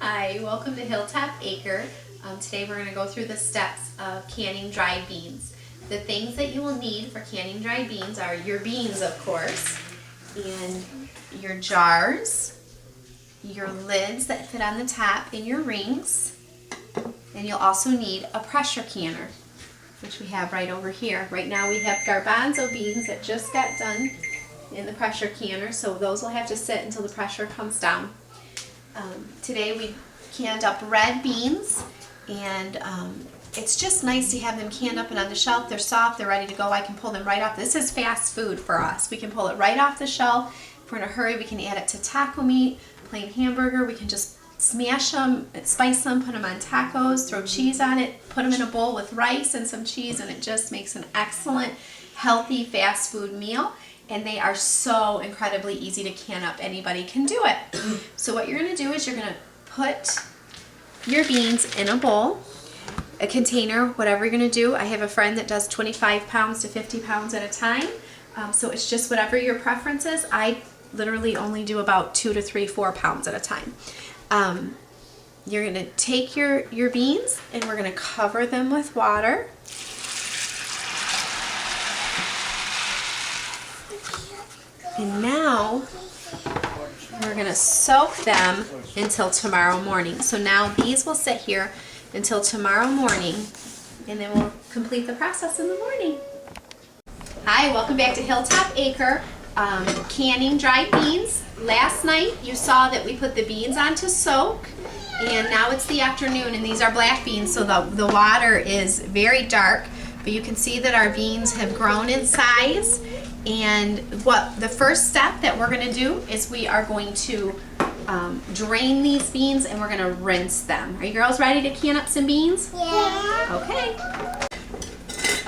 Hi, welcome to Hilltop Acre. Today we're going to go through the steps of canning dried beans. The things that you will need for canning dried beans are your beans, of course, and your jars, your lids that fit on the top, and your rings. And you'll also need a pressure canner, which we have right over here. Right now we have garbanzo beans that just got done in the pressure canner, so those will have to sit until the pressure comes down. Today we canned up red beans, and it's just nice to have them canned up and on the shelf. They're soft, they're ready to go. I can pull them right off. This is fast food for us. We can pull it right off the shelf. If we're in a hurry, we can add it to taco meat, plain hamburger. We can just smash them, spice them, put them on tacos, throw cheese on it, put them in a bowl with rice and some cheese, and it just makes an excellent, healthy fast food meal. And they are so incredibly easy to can up. Anybody can do it. So what you're going to do is you're going to put your beans in a bowl, a container, whatever you're going to do. I have a friend that does 25 pounds to 50 pounds at a time. So it's just whatever your preference is. I literally only do about 2 to 3, 4 pounds at a time. You're going to take your beans and we're going to cover them with water. And now we're going to soak them until tomorrow morning. So now these will sit here until tomorrow morning, and then we'll complete the process in the morning. Hi, welcome back to Hilltop Acre. Canning dried beans. Last night you saw that we put the beans on to soak, and now it's the afternoon, and these are black beans, so the water is very dark, but you can see that our beans have grown in size. And the first step that we're going to do is we are going to drain these beans and we're going to rinse them. Are you girls ready to can up some beans? Yeah. Okay.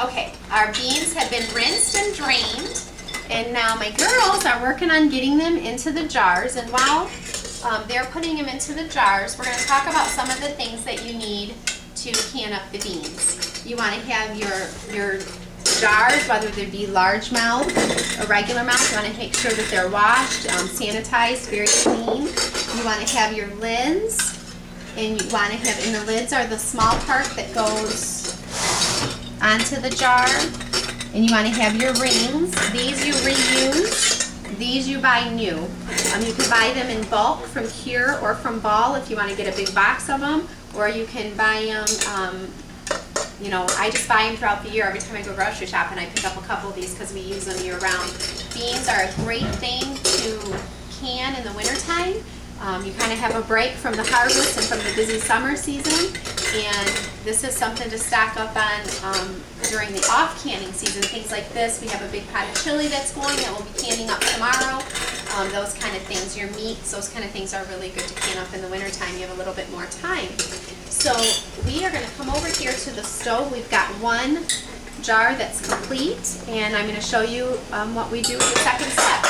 Okay, our beans have been rinsed and drained, and now my girls are working on getting them into the jars. And while they're putting them into the jars, we're going to talk about some of the things that you need to can up the beans. You want to have your jars, whether they be large mouth or regular mouth. You want to make sure that they're washed, sanitized, very clean. You want to have your lids, and you want to have, and the lids are the small part that goes onto the jar. And you want to have your rings. These you reuse, these you buy new. You can buy them in bulk from Cure or from Ball if you want to get a big box of them, or you can buy them you know, I just buy them throughout the year. Every time I go grocery shopping, I pick up a couple of these because we use them year round. Beans are a great thing to can in the wintertime. You kind of have a break from the harvest and from the busy summer season, and this is something to stock up on during the off canning season. Things like this. We have a big pot of chili that's going that we'll be canning up tomorrow. Those kind of things, your meats, those kind of things are really good to can up in the wintertime. You have a little bit more time. So we are going to come over here to the stove. We've got one jar that's complete, and I'm going to show you what we do with the second step.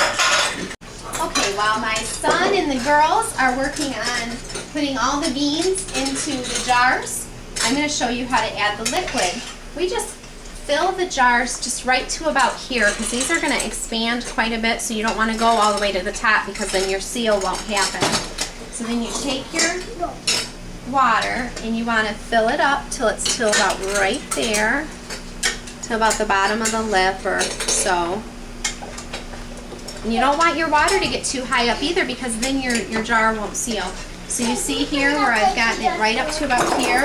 Okay, while my son and the girls are working on putting all the beans into the jars, I'm going to show you how to add the liquid. We just fill the jars just right to about here, because these are going to expand quite a bit, so you don't want to go all the way to the top because then your seal won't happen. So then you take your water and you want to fill it up till it's about right there, till about the bottom of the lip or so. And you don't want your water to get too high up either, because then your jar won't seal. So you see here where I've gotten it right up to about here.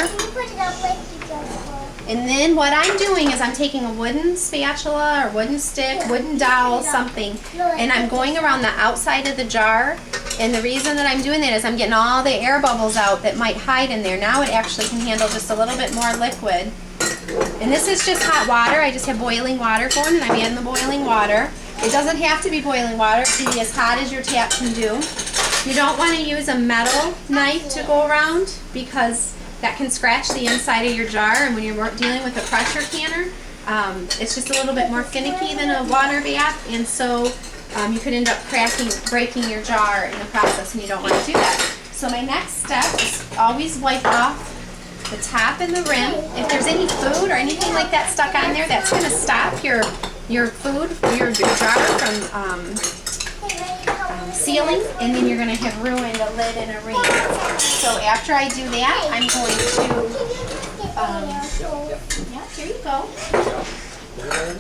And then what I'm doing is I'm taking a wooden spatula or wooden stick, wooden dowel, something, and I'm going around the outside of the jar. And the reason that I'm doing that is I'm getting all the air bubbles out that might hide in there. Now it actually can handle just a little bit more liquid. And this is just hot water. I just have boiling water going, and I'm adding the boiling water. It doesn't have to be boiling water. It can be as hot as your tap can do. You don't want to use a metal knife to go around, because that can scratch the inside of your jar, and when you're dealing with a pressure canner, it's just a little bit more finicky than a water bath, and so you could end up breaking your jar in the process, and you don't want to do that. So my next step is always wipe off the top and the rim. If there's any food or anything like that stuck on there, that's going to stop your food, your jar from sealing, and then you're going to have ruined a lid and a ring. So so after I do that, I'm going to, yeah, here you go.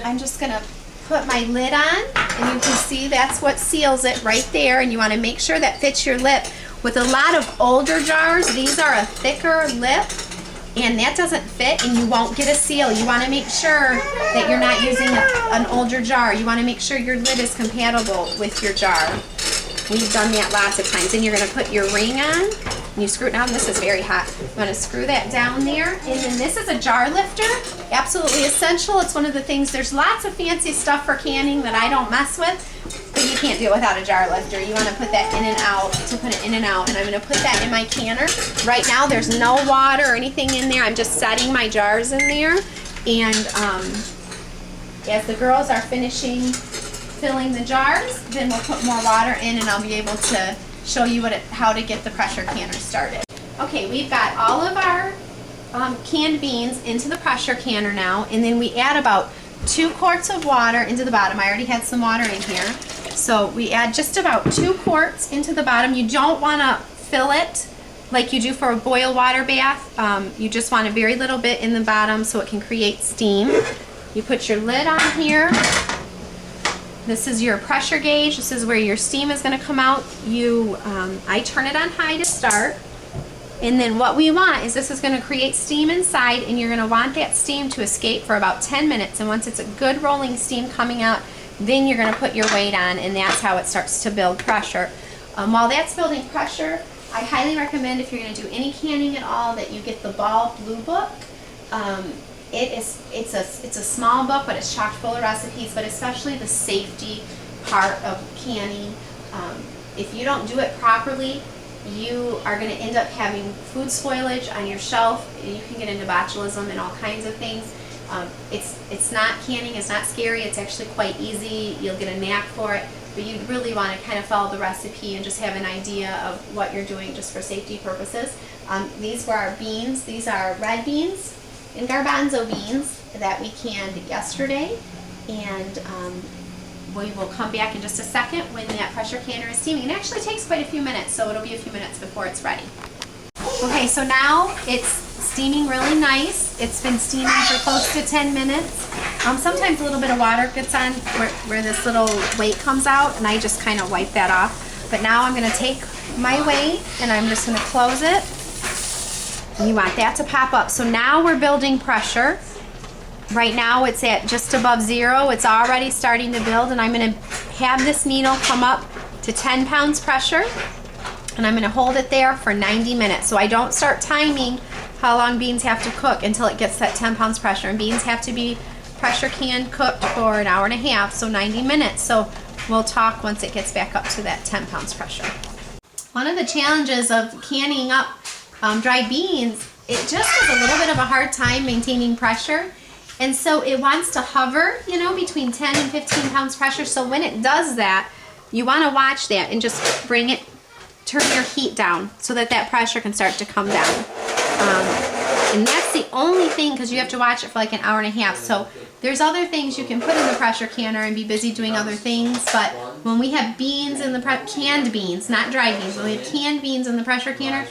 I'm just going to put my lid on, and you can see that's what seals it right there, and you want to make sure that fits your lip. With a lot of older jars, these are a thicker lip, and that doesn't fit, and you won't get a seal. You want to make sure that you're not using an older jar. You want to make sure your lid is compatible with your jar. We've done that lots of times. And you're going to put your ring on, and you screw it down. This is very hot. You want to screw that down there. And then this is a jar lifter. Absolutely essential. It's one of the things, there's lots of fancy stuff for canning that I don't mess with, but you can't do it without a jar lifter. You want to put that in and out, to put it in and out. And I'm going to put that in my canner. Right now there's no water or anything in there. I'm just setting my jars in there. And as the girls are finishing filling the jars, then we'll put more water in, and I'll be able to show you how to get the pressure canner started. Okay, we've got all of our canned beans into the pressure canner now, and then we add about 2 quarts of water into the bottom. I already had some water in here. So we add just about 2 quarts into the bottom. You don't want to fill it like you do for a boil water bath. You just want a very little bit in the bottom so it can create steam. You put your lid on here. This is your pressure gauge. This is where your steam is going to come out. I turn it on high to start. And then what we want is this is going to create steam inside, and you're going to want that steam to escape for about 10 minutes. And once it's a good rolling steam coming out, then you're going to put your weight on, and that's how it starts to build pressure. While that's building pressure, I highly recommend, if you're going to do any canning at all, that you get the Ball Blue Book. It's a small book, but it's chock full of recipes, but especially the safety part of canning. If you don't do it properly, you are going to end up having food spoilage on your shelf. You can get into botulism and all kinds of things. Canning is not scary. It's actually quite easy. You'll get a knack for it, but you really want to kind of follow the recipe and just have an idea of what you're doing just for safety purposes. These were our beans. These are red beans and garbanzo beans that we canned yesterday, and we will come back in just a second when that pressure canner is steaming. It actually takes quite a few minutes, so it'll be a few minutes before it's ready. Okay, so now it's steaming really nice. It's been steaming for close to 10 minutes. Sometimes a little bit of water gets on where this little weight comes out, and I just kind of wipe that off. But now I'm going to take my weight, and I'm just going to close it. And you want that to pop up. So now we're building pressure. Right now it's at just above 0. It's already starting to build, and I'm going to have this needle come up to 10 pounds pressure, and I'm going to hold it there for 90 minutes. So I don't start timing how long beans have to cook until it gets that 10 pounds pressure. And beans have to be pressure canned cooked for an hour and a half, so 90 minutes. So we'll talk once it gets back up to that 10 pounds pressure. One of the challenges of canning up dried beans, it just has a little bit of a hard time maintaining pressure. And so it wants to hover, between 10 and 15 pounds pressure. So when it does that, you want to watch that and just turn your heat down so that pressure can start to come down. And that's the only thing, because you have to watch it for like an hour and a half. So there's other things you can put in the pressure canner and be busy doing other things. But when we have beans in the canned beans, not dried beans, when we have canned beans in the pressure canner,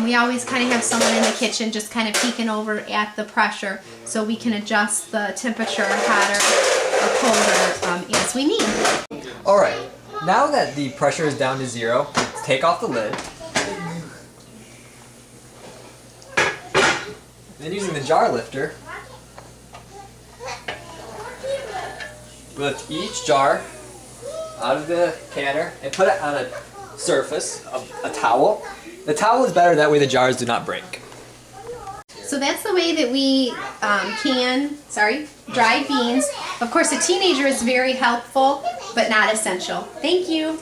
we always kind of have someone in the kitchen just kind of peeking over at the pressure so we can adjust the temperature hotter or colder as we need. All right, now that the pressure is down to 0, let's take off the lid. Then using the jar lifter, lift each jar out of the canner and put it on a surface, a towel. The towel is better, that way the jars do not break. So that's the way that we dried beans. Of course, a teenager is very helpful, but not essential. Thank you.